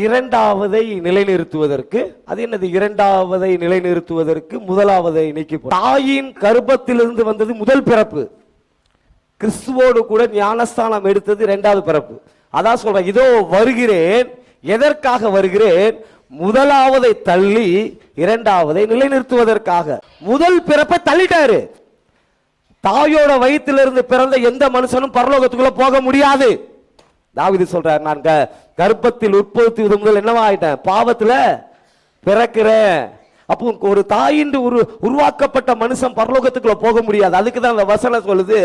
இரண்டாவதை நிலைநிறுத்துவதற்கு, அது என்னது? இரண்டாவதை நிலைநிறுத்துவதற்கு முதலாவதை நீக்கி, தாயின் கர்ப்பத்திலிருந்து வந்தது முதல் பிறப்பு. கிறிஸ்துவோடு கூட ஞானஸ்தானம் எடுத்தது இரண்டாவது பிறப்பு. அதான் சொல்றேன், இதோ வருகிறேன். எதற்காக வருகிறேன்? முதலாவதை தள்ளி இரண்டாவதை நிலைநிறுத்துவதற்காக. முதல் பிறப்பை தள்ளிட்டாரு. தாயோட வயிற்றிலிருந்து பிறந்த எந்த மனுஷனும் பரலோகத்துக்குள்ள போக முடியாது. தாவீது சொல்றார், நான் கர்ப்பத்தில் உற்பத்தி முதல் என்னவா ஆயிட்டேன்? பாவத்துல பிறக்கிறேன். அப்போ ஒரு தாயின் உருவாக்கப்பட்ட மனுஷன் பரலோகத்துக்குள்ள போக முடியாது. அதுக்கு தான் அந்த வசனம் சொல்லுது,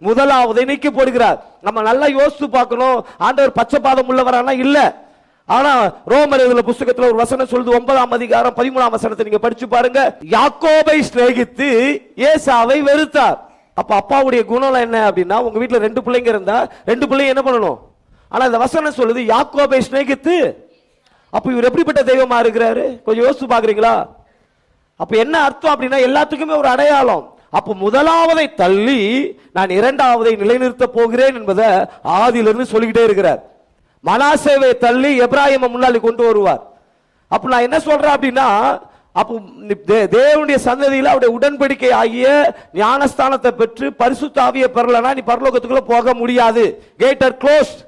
முதலாவதை நீக்கி போடுகிறார். நம்ம நல்லா யோசித்து பார்க்கணும். ஆண்டவர் பச்சைபாதம் உள்ளவரானா இல்ல. ஆனா ரோமர் புஸ்தகத்துல ஒரு வசனம் சொல்லுது, 9ஆம் அதிகாரம் 13ஆம் வசனத்தை நீங்க படிச்சு பாருங்க. யாக்கோபை சிநேகித்து ஏசாவை வெறுத்தார். அப்ப அப்பாவுடைய குணம் என்ன அப்படின்னா, உங்க வீட்டுல 2 பிள்ளைங்க இருந்தா 2 பிள்ளைங்க என்ன பண்ணணும்? ஆனா இந்த வசனம் சொல்லுது யாக்கோபை சிநேகித்து. அப்ப இவர் எப்படிப்பட்ட தெய்வமா இருக்கிறாரு? கொஞ்சம் யோசிச்சு பாக்குறீங்களா? அப்ப என்ன அர்த்தம் அப்படின்னா, எல்லாத்துக்குமே ஒரு அடையாளம். அப்ப முதலாவதை தள்ளி நான் இரண்டாவதை நிலைநிறுத்த போகிறேன் என்பதை ஆதியிலிருந்து சொல்லிக்கிட்டே இருக்கிறார். மனாசேவை தள்ளி எப்ராஹிமை முன்னாடி கொண்டு வருவார். அப்ப நான் என்ன சொல்றேன் அப்படின்னா, அப்போ தேவனுடைய சந்ததியில அவருடைய உடன்படிக்கை ஆகிய ஞானஸ்தானத்தை பெற்று பரிசுத்த ஆவியை பெறலனா நீ பரலோகத்துக்குள்ள போக முடியாது. Gate R closed.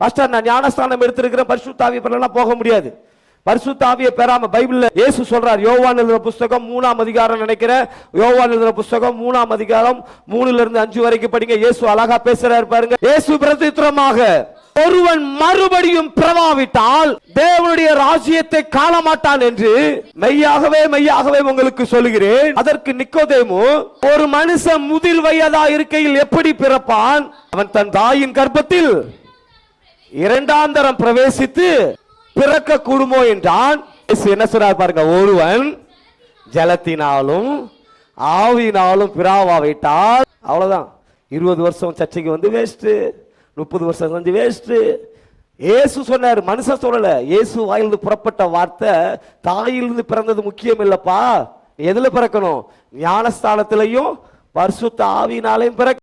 பாஸ்டர், நான் ஞானஸ்தானம் எடுத்திருக்கிறேன், பரிசுத்த ஆவியை பெறலனா போக முடியாது. பரிசுத்த ஆவியை பெறாம பைபிள்ல இயேசு சொல்றார். யோவான் எழுதின புஸ்தகம் 3ஆம் அதிகாரம் நினைக்கிறேன். யோவான் எழுதின புஸ்தகம் 3ஆம் அதிகாரம் 3லிருந்து 5 வரைக்கும் படிங்க. இயேசு அழகா பேசுறாரு பாருங்க. இயேசு பிரதித்திரமாக, ஒருவன் மறுபடியும் பிறவாவிட்டால் தேவனுடைய ராஜ்யத்தை காண மாட்டான் என்று மெய்யாகவே மெய்யாகவே உங்களுக்கு சொல்லுகிறேன். அதற்கு நிக்கோதேமு, ஒரு மனுஷன் முதிர் வயதா இருக்கையில் எப்படி பிறப்பான்? அவன் தன் தாயின் கர்ப்பத்தில் இரண்டாம் தரம் பிரவேசித்து பிறக்க கூடுமோ என்றான். என்ன சொல்றார் பாருங்க, ஒருவன் ஜலத்தினாலும் ஆவியினாலும் பிறவாவிட்டால் அவ்வளவுதான். 20 வருஷம் சர்ச்சைக்கு வந்து வேஸ்ட், 30 வருஷம் செஞ்சு வேஸ்ட். இயேசு சொன்னார், மனுஷன் சொல்லல. இயேசு வாயிலிருந்து புறப்பட்ட வார்த்தை, தாயிலிருந்து பிறந்தது முக்கியம் இல்லப்பா. எதுல பிறக்கணும்? ஞானஸ்தானத்திலையும் பரிசுத்த ஆவியினாலையும் பிறக்க